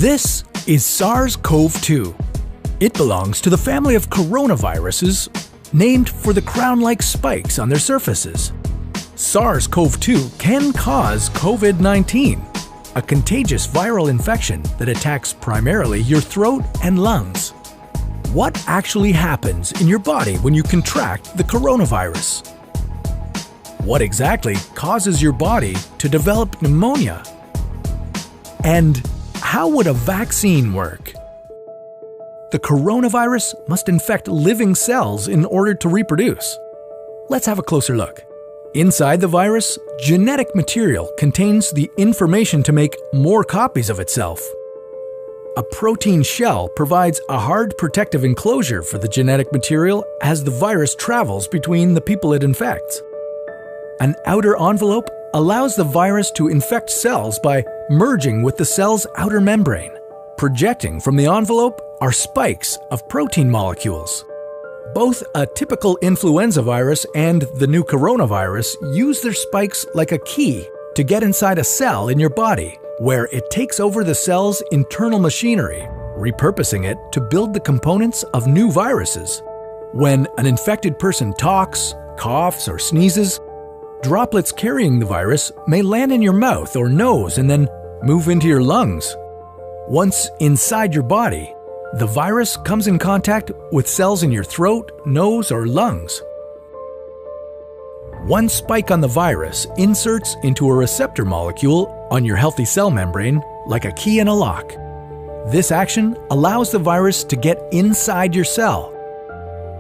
This is SARS-CoV-2. It belongs to the family of coronaviruses named for the crown-like spikes on their surfaces. SARS-CoV-2 can cause COVID-19, a contagious viral infection that attacks primarily your throat and lungs. What actually happens in your body when you contract the coronavirus? What exactly causes your body to develop pneumonia? And how would a vaccine work? The coronavirus must infect living cells in order to reproduce. Let's have a closer look. Inside the virus, genetic material contains the information to make more copies of itself. A protein shell provides a hard protective enclosure for the genetic material as the virus travels between the people it infects. An outer envelope allows the virus to infect cells by merging with the cell's outer membrane. Projecting from the envelope are spikes of protein molecules. Both a typical influenza virus and the new coronavirus use their spikes like a key to get inside a cell in your body, where it takes over the cell's internal machinery, repurposing it to build the components of new viruses. When an infected person talks, coughs, or sneezes, droplets carrying the virus may land in your mouth or nose and then move into your lungs. Once inside your body, the virus comes in contact with cells in your throat, nose, or lungs. One spike on the virus inserts into a receptor molecule on your healthy cell membrane like a key in a lock. This action allows the virus to get inside your cell.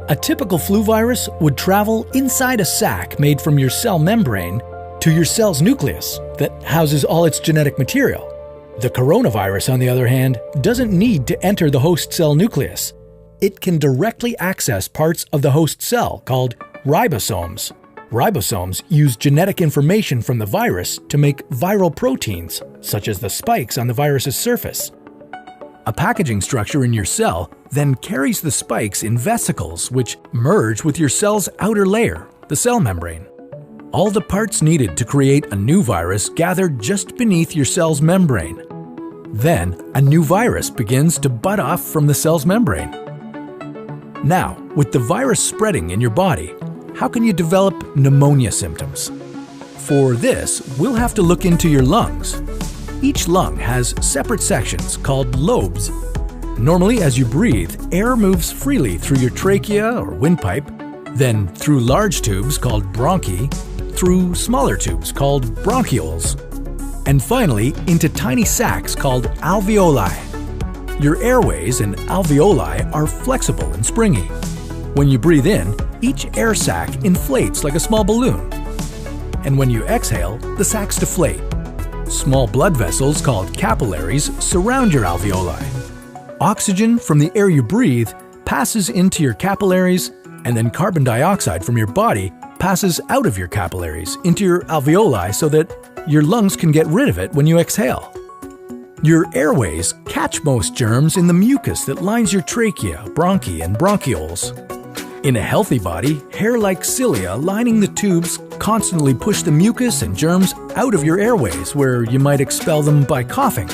A typical flu virus would travel inside a sac made from your cell membrane to your cell's nucleus that houses all its genetic material. The coronavirus, on the other hand, doesn't need to enter the host cell nucleus. It can directly access parts of the host cell called ribosomes. Ribosomes use genetic information from the virus to make viral proteins, such as the spikes on the virus's surface. A packaging structure in your cell then carries the spikes in vesicles which merge with your cell's outer layer, the cell membrane. All the parts needed to create a new virus gather just beneath your cell's membrane. Then, a new virus begins to bud off from the cell's membrane. Now, with the virus spreading in your body, how can you develop pneumonia symptoms? For this, we'll have to look into your lungs. Each lung has separate sections called lobes. Normally, as you breathe, air moves freely through your trachea or windpipe, then through large tubes called bronchi, through smaller tubes called bronchioles, and finally into tiny sacs called alveoli. Your airways and alveoli are flexible and springy. When you breathe in, each air sac inflates like a small balloon. And when you exhale, the sacs deflate. Small blood vessels called capillaries surround your alveoli. Oxygen from the air you breathe passes into your capillaries, and then carbon dioxide from your body passes out of your capillaries into your alveoli so that your lungs can get rid of it when you exhale. Your airways catch most germs in the mucus that lines your trachea, bronchi, and bronchioles. In a healthy body, hair-like cilia lining the tubes constantly push the mucus and germs out of your airways, where you might expel them by coughing.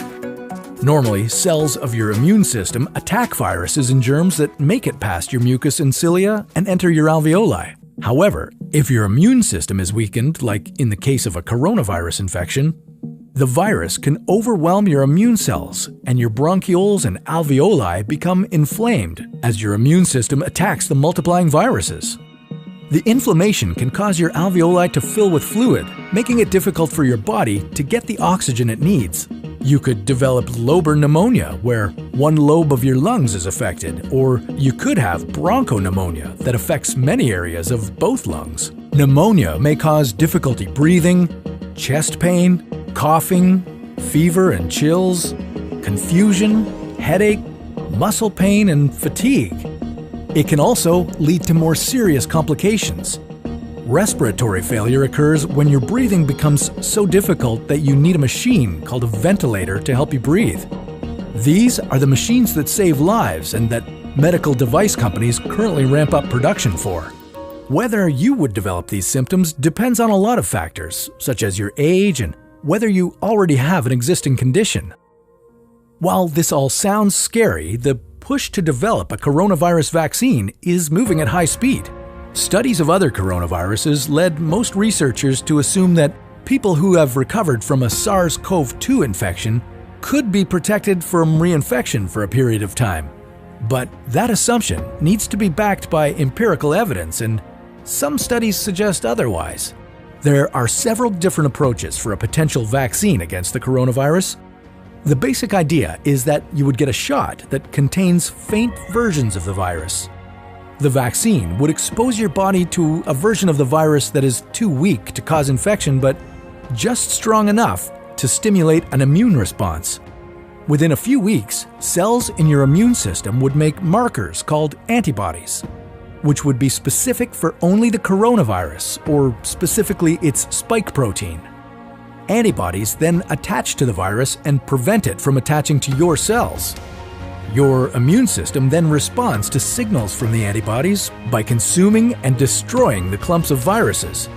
Normally, cells of your immune system attack viruses and germs that make it past your mucus and cilia and enter your alveoli. However, if your immune system is weakened, like in the case of a coronavirus infection, the virus can overwhelm your immune cells and your bronchioles and alveoli become inflamed as your immune system attacks the multiplying viruses. The inflammation can cause your alveoli to fill with fluid, making it difficult for your body to get the oxygen it needs. You could develop lobar pneumonia, where one lobe of your lungs is affected, or you could have bronchopneumonia that affects many areas of both lungs. Pneumonia may cause difficulty breathing, chest pain, coughing, fever and chills, confusion, headache, muscle pain, and fatigue. It can also lead to more serious complications. Respiratory failure occurs when your breathing becomes so difficult that you need a machine called a ventilator to help you breathe. These are the machines that save lives and that medical device companies currently ramp up production for. Whether you would develop these symptoms depends on a lot of factors, such as your age and whether you already have an existing condition. While this all sounds scary, the push to develop a coronavirus vaccine is moving at high speed. Studies of other coronaviruses led most researchers to assume that people who have recovered from a SARS-CoV-2 infection could be protected from reinfection for a period of time. But that assumption needs to be backed by empirical evidence, and some studies suggest otherwise. There are several different approaches for a potential vaccine against the coronavirus. The basic idea is that you would get a shot that contains faint versions of the virus. The vaccine would expose your body to a version of the virus that is too weak to cause infection, but just strong enough to stimulate an immune response. Within a few weeks, cells in your immune system would make markers called antibodies, which would be specific for only the coronavirus, or specifically its spike protein. Antibodies then attach to the virus and prevent it from attaching to your cells. Your immune system then responds to signals from the antibodies by consuming and destroying the clumps of viruses.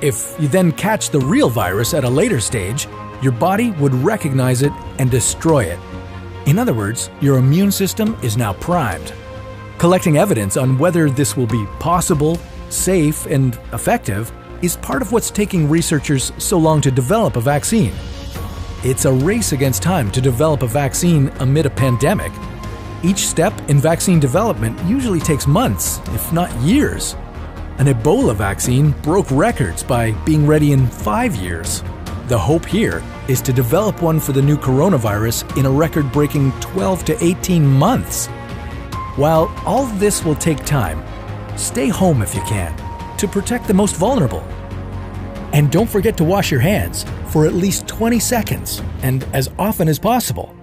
If you then catch the real virus at a later stage, your body would recognize it and destroy it. In other words, your immune system is now primed. Collecting evidence on whether this will be possible, safe, and effective is part of what's taking researchers so long to develop a vaccine. It's a race against time to develop a vaccine amid a pandemic. Each step in vaccine development usually takes months, if not years. An Ebola vaccine broke records by being ready in 5 years. The hope here is to develop one for the new coronavirus in a record-breaking 12 to 18 months. While all of this will take time, stay home if you can, to protect the most vulnerable. And don't forget to wash your hands for at least 20 seconds and as often as possible.